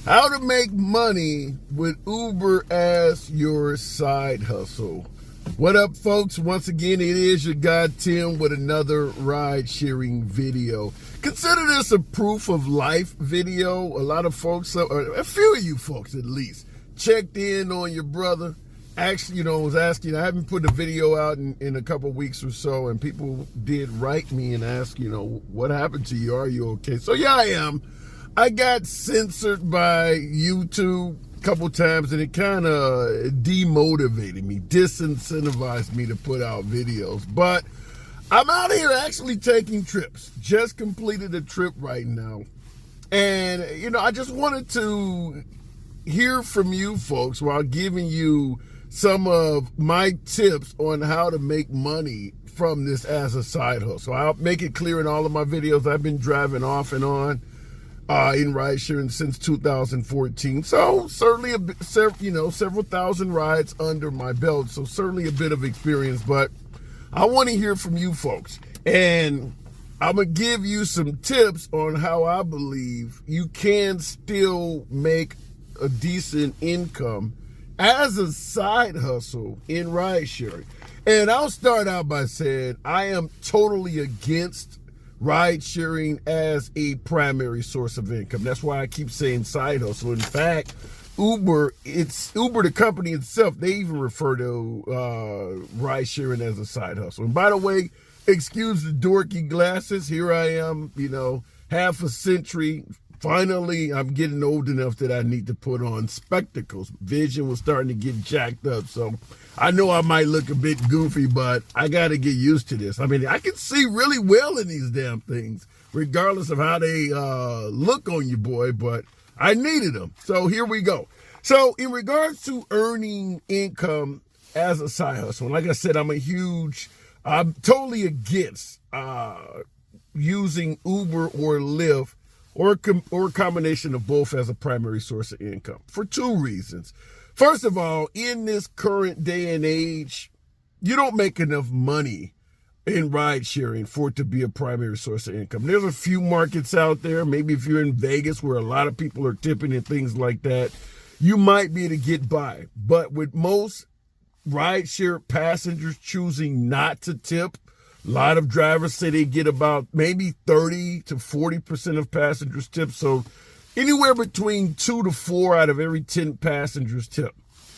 How to make money with Uber as your side hustle. What up, folks? Once again, it is your guy Tim with another ride sharing video. Consider this a proof of life video. A lot of folks, a few of you folks at least, checked in on your brother. Actually, was asking, I haven't put a video out in a couple weeks or so, and people did write me and ask, what happened to you? Are you okay? So yeah, I am. I got censored by YouTube a couple times, and it kind of demotivated me, disincentivized me to put out videos. But I'm out here actually taking trips. Just completed a trip right now. And, I just wanted to hear from you folks while giving you some of my tips on how to make money from this as a side hustle. I'll make it clear in all of my videos, I've been driving off and on in ride sharing since 2014. So certainly several thousand rides under my belt. So certainly a bit of experience, but I want to hear from you folks. And I'm going to give you some tips on how I believe you can still make a decent income as a side hustle in ride sharing. And I'll start out by saying I am totally against ride sharing as a primary source of income. That's why I keep saying side hustle. In fact, Uber, the company itself, they even refer to ride sharing as a side hustle. And by the way, excuse the dorky glasses. Here I am, half a century. Finally, I'm getting old enough that I need to put on spectacles. Vision was starting to get jacked up. So I know I might look a bit goofy, but I got to get used to this. I mean, I can see really well in these damn things, regardless of how they look on you, boy, but I needed them. So here we go. So in regards to earning income as a side hustle, like I said, I'm totally against using Uber or Lyft or a combination of both as a primary source of income for two reasons. First of all, in this current day and age, you don't make enough money in ride sharing for it to be a primary source of income. There's a few markets out there, maybe if you're in Vegas where a lot of people are tipping and things like that, you might be able to get by. But with most ride share passengers choosing not to tip, a lot of drivers say they get about maybe 30 to 40% of passengers tip. So anywhere between 2 to 4 out of every 10 passengers tip.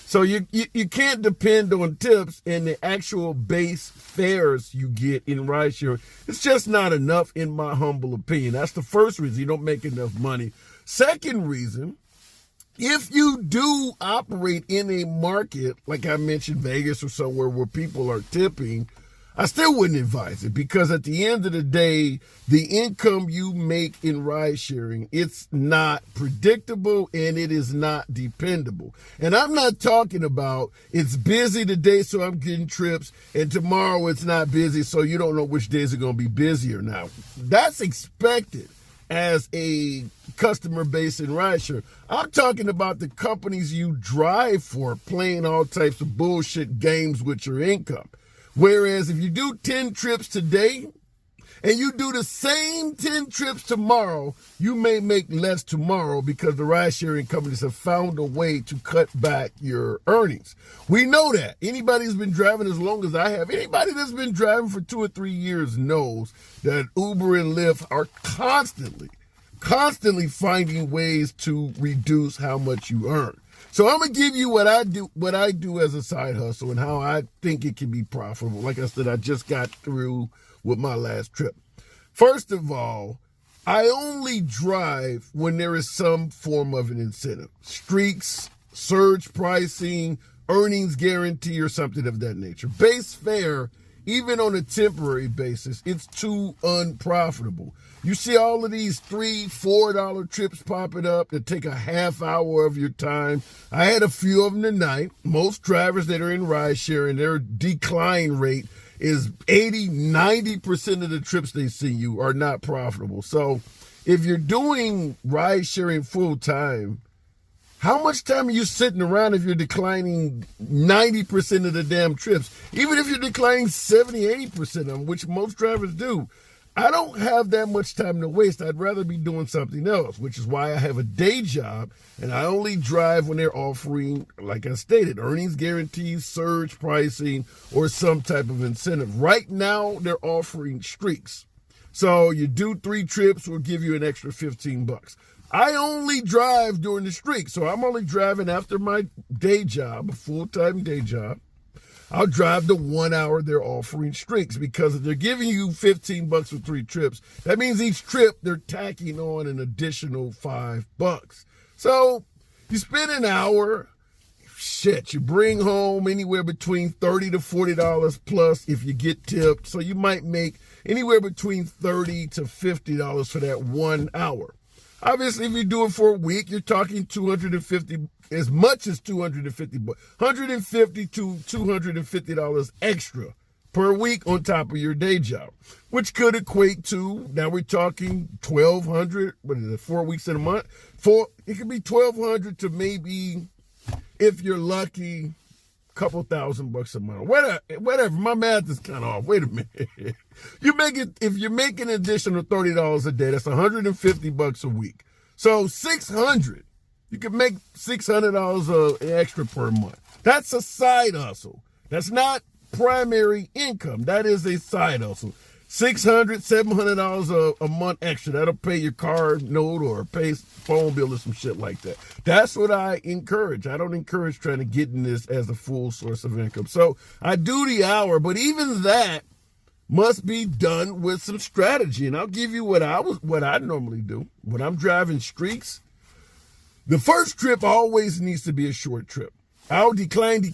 So you can't depend on tips and the actual base fares you get in rideshare. It's just not enough, in my humble opinion. That's the first reason you don't make enough money. Second reason, if you do operate in a market, like I mentioned, Vegas or somewhere where people are tipping, I still wouldn't advise it, because at the end of the day, the income you make in ride sharing, it's not predictable and it is not dependable. And I'm not talking about it's busy today, so I'm getting trips, and tomorrow it's not busy, so you don't know which days are going to be busier now. That's expected as a customer base in rideshare. I'm talking about the companies you drive for playing all types of bullshit games with your income. Whereas if you do 10 trips today and you do the same 10 trips tomorrow, you may make less tomorrow because the ride sharing companies have found a way to cut back your earnings. We know that. Anybody who's been driving as long as I have, anybody that's been driving for 2 or 3 years knows that Uber and Lyft are constantly finding ways to reduce how much you earn. So I'm going to give you what I do as a side hustle and how I think it can be profitable. Like I said, I just got through with my last trip. First of all, I only drive when there is some form of an incentive. Streaks, surge pricing, earnings guarantee, or something of that nature. Base fare, even on a temporary basis, it's too unprofitable. You see all of these $3, $4 trips popping up that take a half hour of your time. I had a few of them tonight. Most drivers that are in ride sharing, their decline rate is 80, 90% of the trips they see you are not profitable. So if you're doing ride sharing full time, how much time are you sitting around if you're declining 90% of the damn trips? Even if you're declining 70, 80% of them, which most drivers do. I don't have that much time to waste. I'd rather be doing something else, which is why I have a day job and I only drive when they're offering, like I stated, earnings guarantees, surge pricing, or some type of incentive. Right now, they're offering streaks. So you do 3 trips, we'll give you an extra 15 bucks. I only drive during the streak, so I'm only driving after my day job, a full-time day job. I'll drive the 1 hour they're offering streaks, because if they're giving you 15 bucks for 3 trips, that means each trip they're tacking on an additional 5 bucks. So you spend an hour, shit, you bring home anywhere between $30 to $40 plus if you get tipped. So you might make anywhere between $30 to $50 for that 1 hour. Obviously, if you do it for a week, you're talking 250, as much as 250, but $150 to $250 extra per week on top of your day job, which could equate to, now we're talking 1,200, what is it, 4 weeks in a month? It could be 1,200 to maybe, if you're lucky, couple $1,000 a month. Whatever. My math is kind of off. Wait a minute. If you're making an additional $30 a day, that's $150 a week. So $600. You can make $600 extra per month. That's a side hustle. That's not primary income. That is a side hustle. $600, $700 a month extra. That'll pay your car note or pay phone bill or some shit like that. That's what I encourage. I don't encourage trying to get in this as a full source of income. So I do the hour, but even that must be done with some strategy. And I'll give you what I normally do when I'm driving streaks. The first trip always needs to be a short trip. I'll decline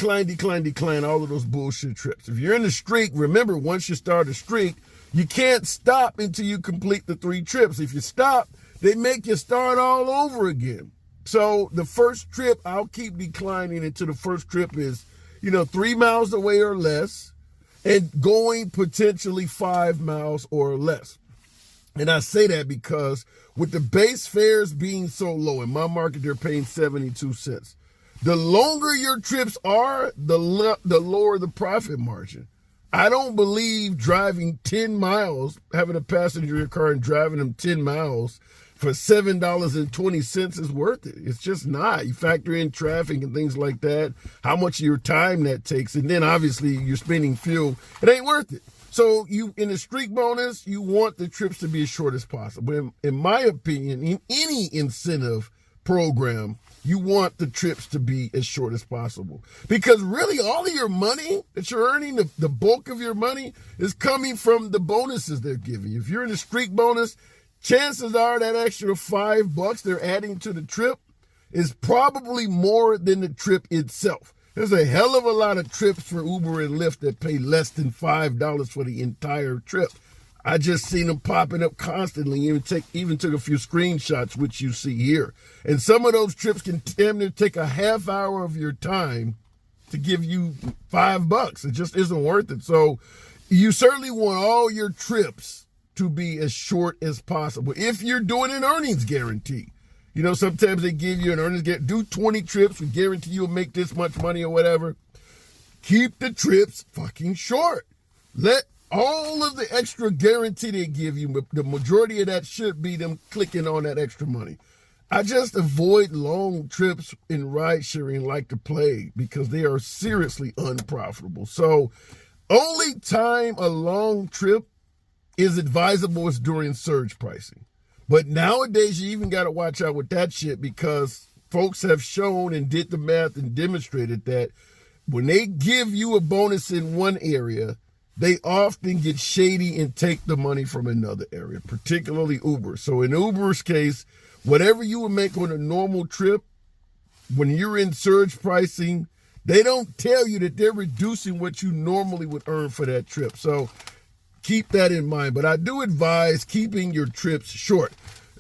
all of those bullshit trips. If you're in a streak, remember, once you start a streak, you can't stop until you complete the 3 trips. If you stop, they make you start all over again. So the first trip, I'll keep declining until the first trip is, 3 miles away or less, and going potentially 5 miles or less. And I say that because with the base fares being so low, in my market, they're paying 72 cents. The longer your trips are, the lower the profit margin. I don't believe driving 10 miles, having a passenger in your car and driving them 10 miles for $7.20 is worth it. It's just not. You factor in traffic and things like that, how much of your time that takes, and then obviously you're spending fuel. It ain't worth it. So in a streak bonus, you want the trips to be as short as possible. In my opinion, in any incentive program, you want the trips to be as short as possible. Because really all of your money that you're earning, the bulk of your money is coming from the bonuses they're giving you. If you're in a streak bonus, chances are that extra $5 they're adding to the trip is probably more than the trip itself. There's a hell of a lot of trips for Uber and Lyft that pay less than $5 for the entire trip. I just seen them popping up constantly. Even took a few screenshots, which you see here. And some of those trips can damn near take a half hour of your time to give you $5. It just isn't worth it. So you certainly want all your trips to be as short as possible. If you're doing an earnings guarantee, sometimes they give you an earnings guarantee. Do 20 trips. We guarantee you'll make this much money or whatever. Keep the trips fucking short. Let all of the extra guarantee they give you, the majority of that should be them clicking on that extra money. I just avoid long trips in ride sharing like the plague because they are seriously unprofitable. So only time a long trip is advisable is during surge pricing. But nowadays, you even got to watch out with that shit because folks have shown and did the math and demonstrated that when they give you a bonus in one area, they often get shady and take the money from another area, particularly Uber. So in Uber's case, whatever you would make on a normal trip, when you're in surge pricing, they don't tell you that they're reducing what you normally would earn for that trip. So keep that in mind. But I do advise keeping your trips short.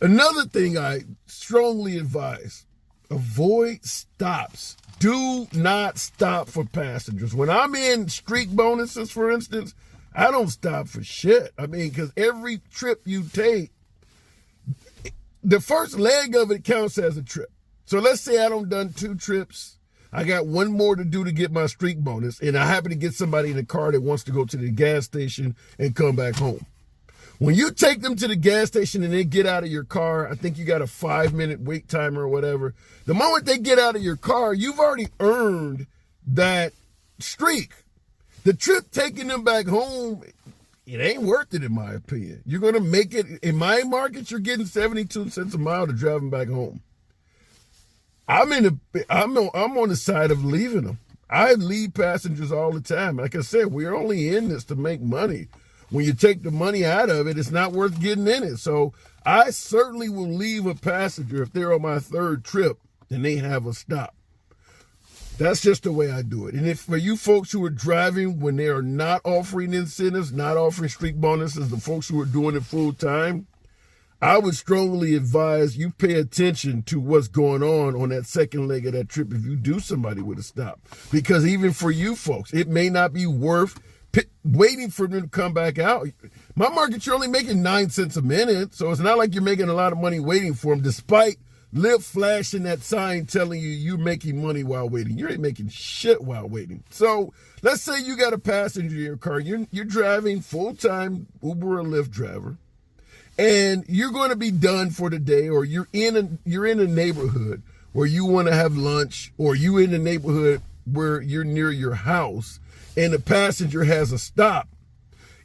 Another thing I strongly advise, avoid stops. Do not stop for passengers. When I'm in streak bonuses, for instance, I don't stop for shit. Because every trip you take, the first leg of it counts as a trip. So let's say I done 2 trips. I got 1 more to do to get my streak bonus, and I happen to get somebody in the car that wants to go to the gas station and come back home. When you take them to the gas station and they get out of your car, I think you got a 5-minute wait timer or whatever. The moment they get out of your car, you've already earned that streak. The trip taking them back home, it ain't worth it in my opinion. You're going to make it, in my market, you're getting 72 cents a mile to drive them back home. I'm on the side of leaving them. I leave passengers all the time. Like I said, we're only in this to make money. When you take the money out of it, it's not worth getting in it. So I certainly will leave a passenger if they're on my third trip and they have a stop. That's just the way I do it. And if for you folks who are driving when they are not offering incentives, not offering streak bonuses, the folks who are doing it full time, I would strongly advise you pay attention to what's going on that second leg of that trip if you do somebody with a stop. Because even for you folks, it may not be worth waiting for them to come back out. My market, you're only making 9 cents a minute, so it's not like you're making a lot of money waiting for them, despite Lyft flashing that sign telling you you're making money while waiting. You ain't making shit while waiting. So let's say you got a passenger in your car. You're driving full-time Uber or Lyft driver, and you're going to be done for the day, or you're in a neighborhood where you want to have lunch, or you in a neighborhood where you're near your house, and the passenger has a stop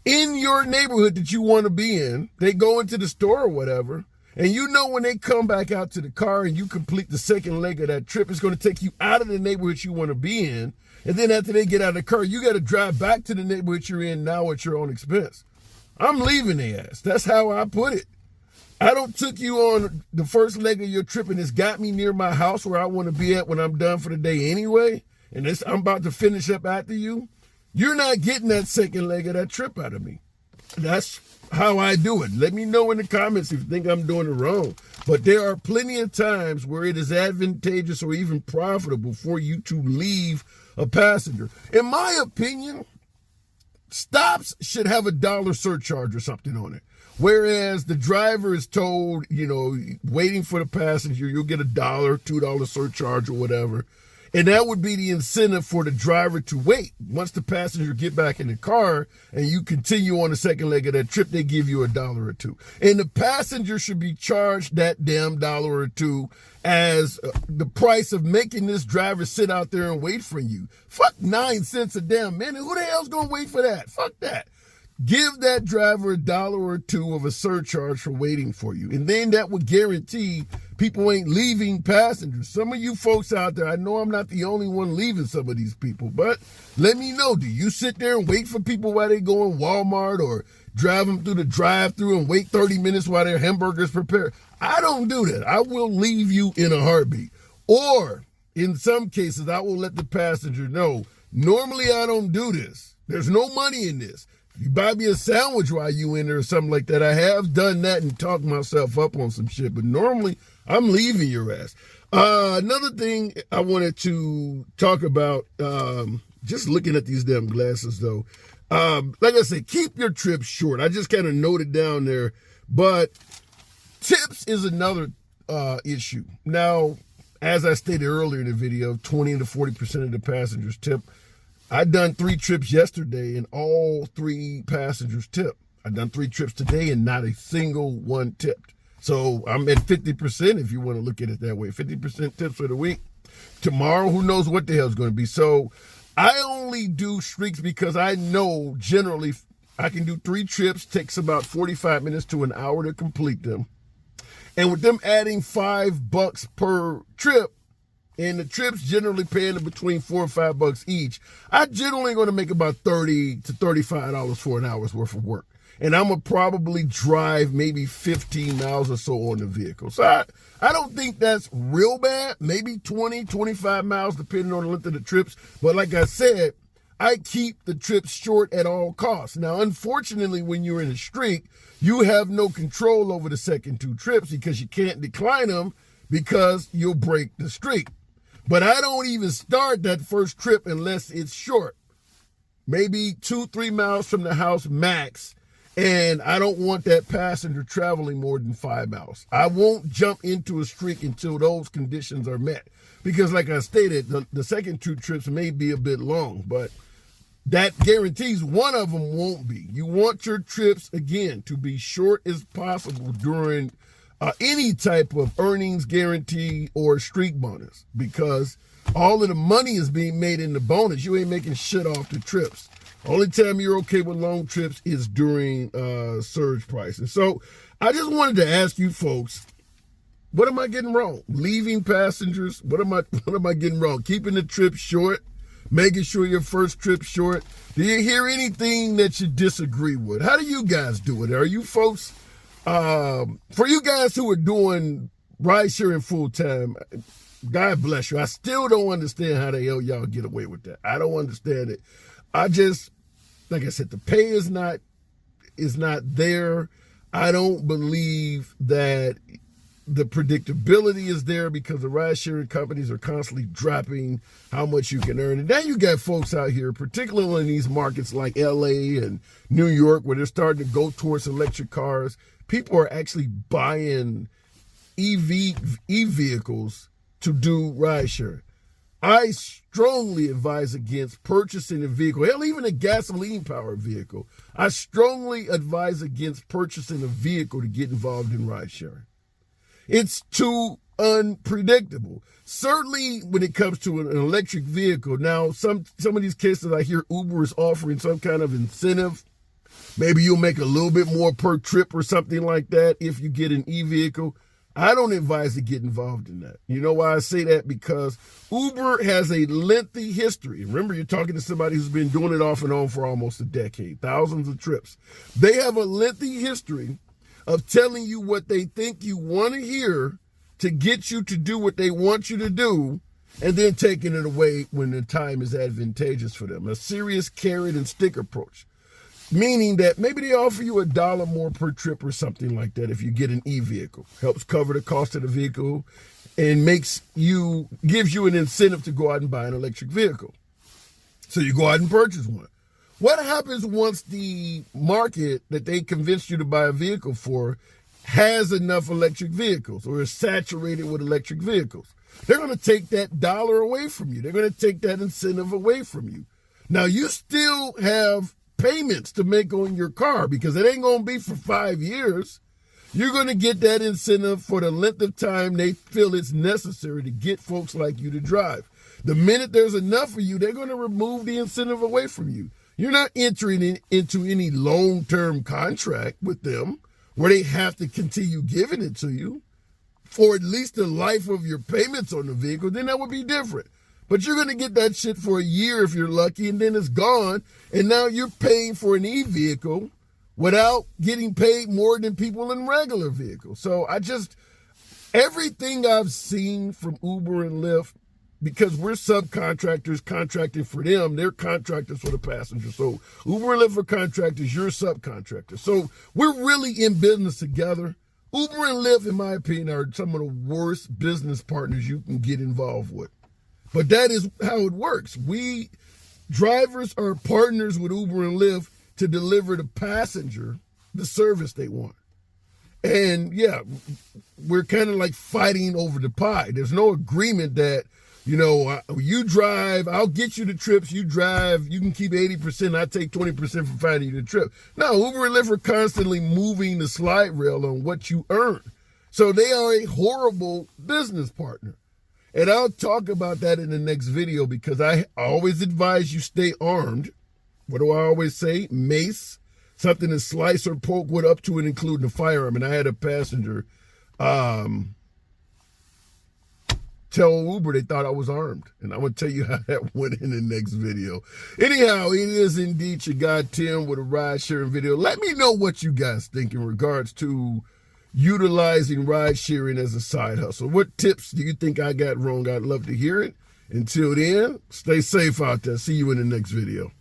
in your neighborhood that you want to be in. They go into the store or whatever, and you know when they come back out to the car and you complete the second leg of that trip, it's going to take you out of the neighborhood you want to be in. And then after they get out of the car, you got to drive back to the neighborhood you're in now at your own expense. I'm leaving their ass. That's how I put it. I don't took you on the first leg of your trip and it's got me near my house where I want to be at when I'm done for the day anyway, and I'm about to finish up after you. You're not getting that second leg of that trip out of me. That's how I do it. Let me know in the comments if you think I'm doing it wrong. But there are plenty of times where it is advantageous or even profitable for you to leave a passenger. In my opinion, stops should have a $1 surcharge or something on it. Whereas the driver is told, waiting for the passenger, you'll get $1, $2 surcharge or whatever. And that would be the incentive for the driver to wait. Once the passenger get back in the car and you continue on the second leg of that trip, they give you $1 or $2. And the passenger should be charged that damn $1 or $2 as the price of making this driver sit out there and wait for you. Fuck 9 cents a damn minute. Who the hell's going to wait for that? Fuck that. Give that driver $1 or $2 of a surcharge for waiting for you. And then that would guarantee people ain't leaving passengers. Some of you folks out there, I know I'm not the only one leaving some of these people, but let me know, do you sit there and wait for people while they go in Walmart or drive them through the drive-thru and wait 30 minutes while their hamburgers prepare? I don't do that. I will leave you in a heartbeat. Or in some cases, I will let the passenger know, normally I don't do this. There's no money in this. You buy me a sandwich while you in there or something like that. I have done that and talked myself up on some shit, but normally I'm leaving your ass. Another thing I wanted to talk about, just looking at these damn glasses though. Like I said, keep your trips short. I just kind of noted down there, but tips is another issue. Now, as I stated earlier in the video, 20 to 40% of the passengers tip. I done 3 trips yesterday and all 3 passengers tipped. I done 3 trips today and not a single one tipped. So I'm at 50% if you want to look at it that way. 50% tips for the week. Tomorrow, who knows what the hell is going to be. So I only do streaks because I know generally I can do 3 trips, takes about 45 minutes to an hour to complete them. And with them adding $5 per trip, and the trips generally paying between $4 or $5 each, I generally going to make about $30 to $35 for an hour's worth of work. And I'm going to probably drive maybe 15 miles or so on the vehicle. So I don't think that's real bad. Maybe 20, 25 miles depending on the length of the trips. But like I said, I keep the trips short at all costs. Now, unfortunately, when you're in a streak, you have no control over the second 2 trips because you can't decline them because you'll break the streak. But I don't even start that first trip unless it's short. Maybe 2-3 miles from the house max. And I don't want that passenger traveling more than 5 miles. I won't jump into a streak until those conditions are met. Because like I stated, the second 2 trips may be a bit long. But that guarantees one of them won't be. You want your trips, again, to be short as possible during any type of earnings guarantee or streak bonus, because all of the money is being made in the bonus. You ain't making shit off the trips. Only time you're okay with long trips is during surge prices. So I just wanted to ask you folks, what am I getting wrong? Leaving passengers? What am I getting wrong? Keeping the trip short? Making sure your first trip's short? Do you hear anything that you disagree with? How do you guys do it? Are you folks, for you guys who are doing ride sharing full time, God bless you. I still don't understand how the hell y'all get away with that. I don't understand it. I just, like I said, the pay is not there. I don't believe that the predictability is there, because the ride sharing companies are constantly dropping how much you can earn. And now you got folks out here, particularly in these markets like LA and New York, where they're starting to go towards electric cars. People are actually buying e-vehicles to do ride sharing. I strongly advise against purchasing a vehicle, hell, even a gasoline-powered vehicle. I strongly advise against purchasing a vehicle to get involved in ride sharing. It's too unpredictable. Certainly when it comes to an electric vehicle. Now, some of these cases I hear Uber is offering some kind of incentive. Maybe you'll make a little bit more per trip or something like that if you get an e-vehicle. I don't advise to get involved in that. You know why I say that? Because Uber has a lengthy history. Remember, you're talking to somebody who's been doing it off and on for almost a decade, thousands of trips. They have a lengthy history of telling you what they think you want to hear to get you to do what they want you to do, and then taking it away when the time is advantageous for them. A serious carrot and stick approach. Meaning that maybe they offer you $1 more per trip or something like that if you get an e-vehicle. Helps cover the cost of the vehicle and gives you an incentive to go out and buy an electric vehicle. So you go out and purchase one. What happens once the market that they convinced you to buy a vehicle for has enough electric vehicles or is saturated with electric vehicles? They're going to take that dollar away from you. They're going to take that incentive away from you. Now, you still have payments to make on your car, because it ain't going to be for 5 years. You're going to get that incentive for the length of time they feel it's necessary to get folks like you to drive. The minute there's enough for you, they're going to remove the incentive away from you. You're not entering into any long-term contract with them where they have to continue giving it to you for at least the life of your payments on the vehicle. Then that would be different. But you're going to get that shit for a year if you're lucky, and then it's gone. And now you're paying for an e-vehicle without getting paid more than people in regular vehicles. So everything I've seen from Uber and Lyft, because we're subcontractors contracting for them, they're contractors for the passengers. So Uber and Lyft are contractors, you're subcontractors. So we're really in business together. Uber and Lyft, in my opinion, are some of the worst business partners you can get involved with. But that is how it works. We drivers are partners with Uber and Lyft to deliver the passenger the service they want. And yeah, we're kind of like fighting over the pie. There's no agreement that, you drive, I'll get you the trips, you drive, you can keep 80%, I take 20% for finding you the trip. No, Uber and Lyft are constantly moving the slide rail on what you earn. So they are a horrible business partner. And I'll talk about that in the next video, because I always advise you stay armed. What do I always say? Mace, something to slice or poke with up to and including a firearm. And I had a passenger tell Uber they thought I was armed. And I'm going to tell you how that went in the next video. Anyhow, it is indeed your guy Tim with a ride sharing video. Let me know what you guys think in regards to utilizing ride sharing as a side hustle. What tips do you think I got wrong? I'd love to hear it. Until then, stay safe out there. See you in the next video.